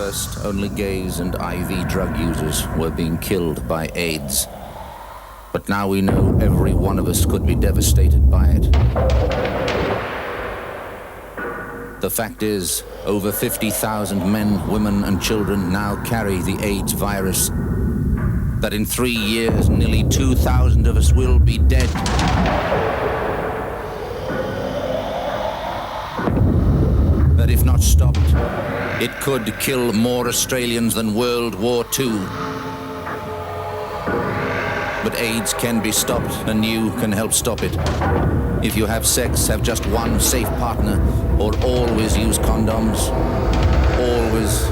first, only gays and IV drug users were being killed by AIDS. But now we know every one of us could be devastated by it. The fact is, over 50,000 men, women, and children now carry the AIDS virus. That in 3 years, nearly 2,000 of us will be dead. That if not stopped, it could kill more Australians than World War II. But AIDS can be stopped, and you can help stop it. If you have sex, have just one safe partner, or always use condoms. Always